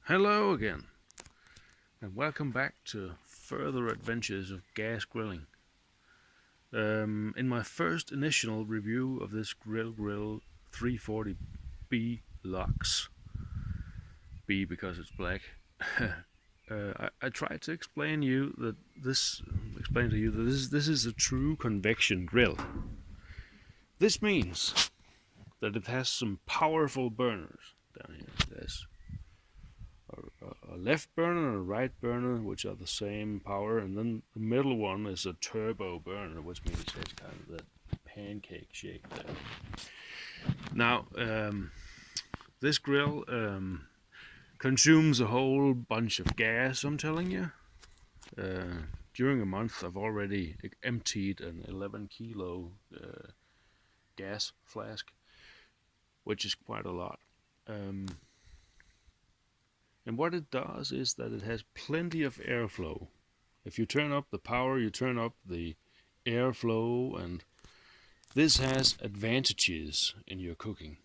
Hello again, and welcome back to further adventures of gas grilling. In my first initial review of this Grill 340B Lux, B because it's black, I tried to explain to you that this is a true convection grill. This means that it has some powerful burners down here. There's a left burner and a right burner, which are the same power, and then the middle one is a turbo burner, which means it's kind of that pancake shape there. Now, this grill consumes a whole bunch of gas, I'm telling you. During a month, I've already emptied an 11 kilo gas flask, which is quite a lot. And what it does is that it has plenty of airflow. If you turn up the power, you turn up the airflow, and this has advantages in your cooking.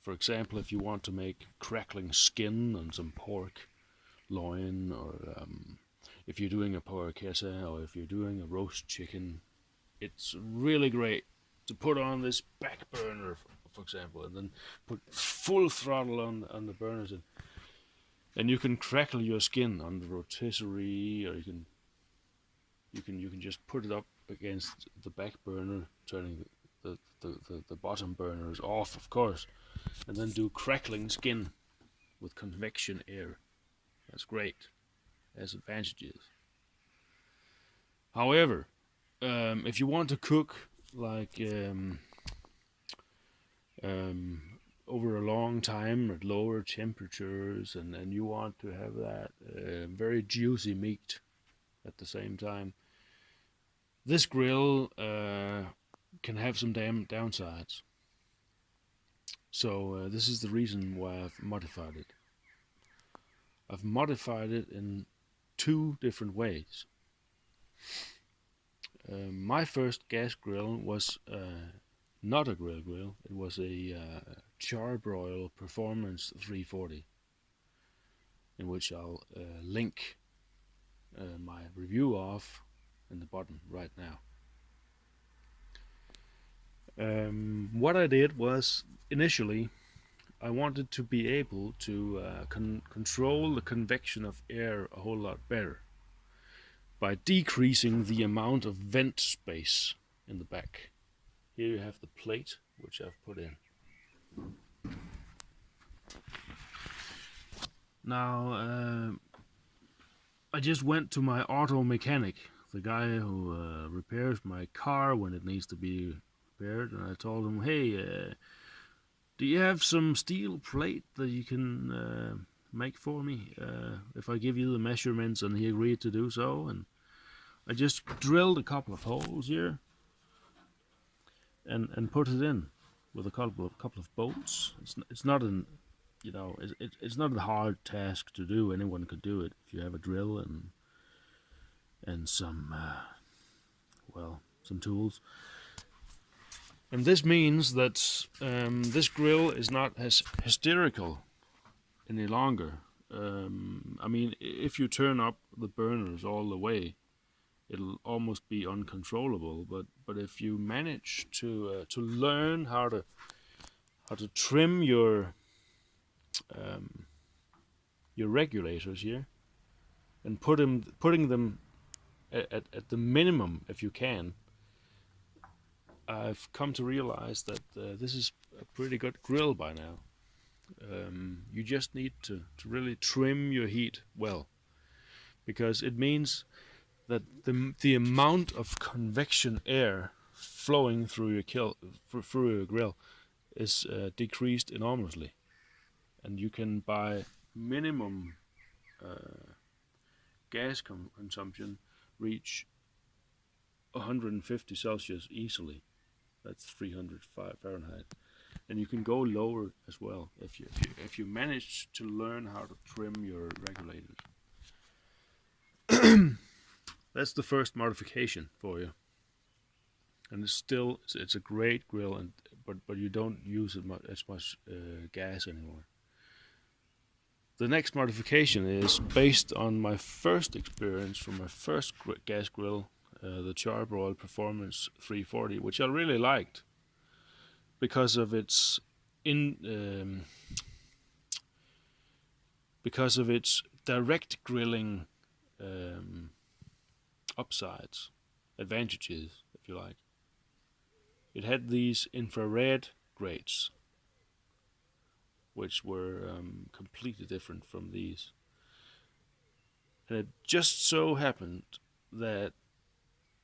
For example, if you want to make crackling skin on some pork loin, or if you're doing a porchetta, or if you're doing a roast chicken, it's really great to put on this back burner, for example, and then put full throttle on the burners, and you can crackle your skin on the rotisserie, or you can just put it up against the back burner, turning the bottom burners off, of course, and then do crackling skin with convection air. That's great. It has advantages. However, if you want to cook like over a long time at lower temperatures, and you want to have that very juicy meat at the same time, this grill can have some downsides. So this is the reason why I've modified it. I've modified it in two different ways. My first gas grill was not a grill. It was a Char-Broil Performance 340, in which I'll link my review of in the bottom right now. What I did was, initially, I wanted to be able to control the convection of air a whole lot better by decreasing the amount of vent space in the back. Here you have the plate, which I've put in. Now, I just went to my auto mechanic, the guy who repairs my car when it needs to be repaired, and I told him, hey, do you have some steel plate that you can make for me if I give you the measurements? And he agreed to do so, and I just drilled a couple of holes here and put it in with a couple of bolts. It's not an it's not a hard task to do. Anyone could do it if you have a drill and some some tools. And this means that this grill is not as hysterical any longer. I mean, if you turn up the burners all the way, it'll almost be uncontrollable. But if you manage to learn how to trim your regulators here and putting them at the minimum if you can, I've come to realize that this is a pretty good grill by now. You just need to really trim your heat well, because it means that the amount of convection air flowing through your grill is decreased enormously, and you can, by minimum gas consumption, reach 150 Celsius easily. That's 300 Fahrenheit, and you can go lower as well if you manage to learn how to trim your regulators. That's the first modification for you, and it's a great grill, but you don't use as much gas anymore. The next modification is based on my first experience from my first gas grill, the Char-Broil Performance 340, which I really liked because of its in because of its direct grilling um, upsides, advantages, if you like. It had these infrared grates, which were completely different from these. And it just so happened that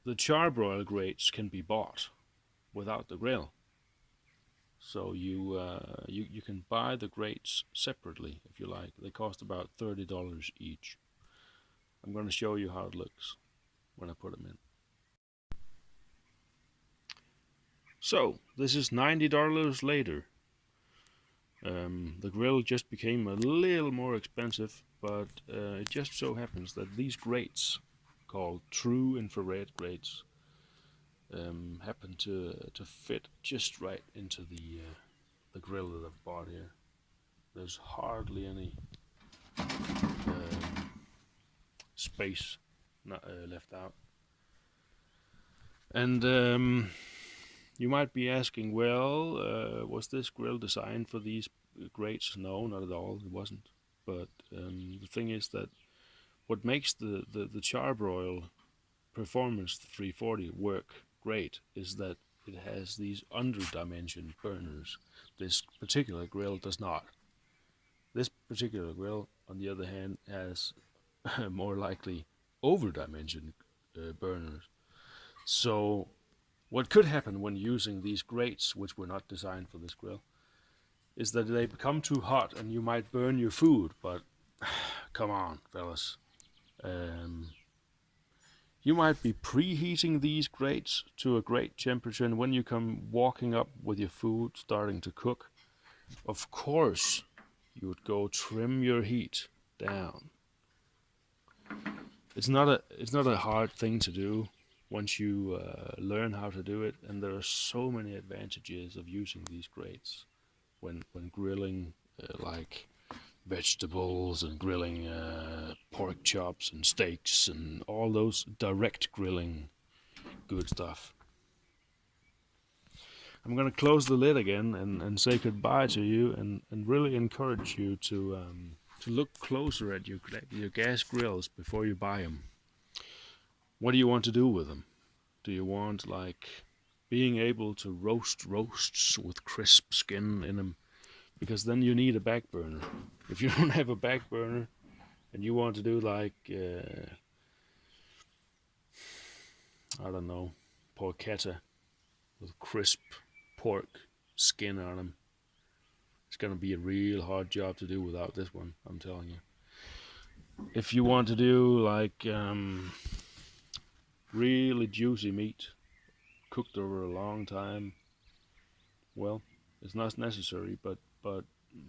the Char-Broil grates can be bought without the grill. So you can buy the grates separately if you like. They cost about $30 each. I'm going to show you how it looks when I put them in. So this is $90 later. The grill just became a little more expensive, but it just so happens that these grates, called true infrared grates, happen to fit just right into the grill that I've bought here. There's hardly any space left out. And you might be asking, well, was this grill designed for these grates? No, not at all. It wasn't. But the thing is that what makes the Char-Broil Performance 340 work great is that it has these under-dimensioned burners. This particular grill does not. This particular grill, on the other hand, has more likely over-dimensioned burners. So what could happen when using these grates, which were not designed for this grill, is that they become too hot and you might burn your food. But come on, fellas. You might be preheating these grates to a great temperature, and when you come walking up with your food starting to cook, of course you would go trim your heat down. It's not a hard thing to do once you learn how to do it, and there are so many advantages of using these grates when grilling like vegetables and grilling pork chops and steaks and all those direct grilling good stuff. I'm going to close the lid again and say goodbye to you and really encourage you to look closer at your gas grills before you buy them. What do you want to do with them? Do you want like being able to roast roasts with crisp skin in them? Because then you need a back burner. If you don't have a back burner and you want to do like I don't know, porchetta with crisp pork skin on them, it's gonna be a real hard job to do without this one, I'm telling you. If you want to do like really juicy meat cooked over a long time, well, it's not necessary, but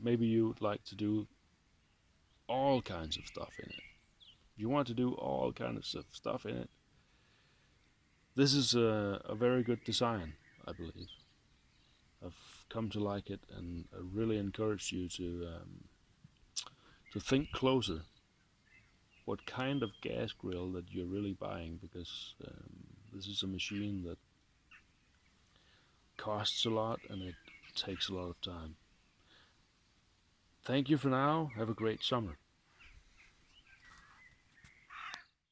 maybe you'd like to do all kinds of stuff in it. If you want to do all kinds of stuff in it, this is a very good design, I believe. I've come to like it, and I really encourage you to think closer what kind of gas grill that you're really buying, because this is a machine that costs a lot and it takes a lot of time. Thank you for now. Have a great summer.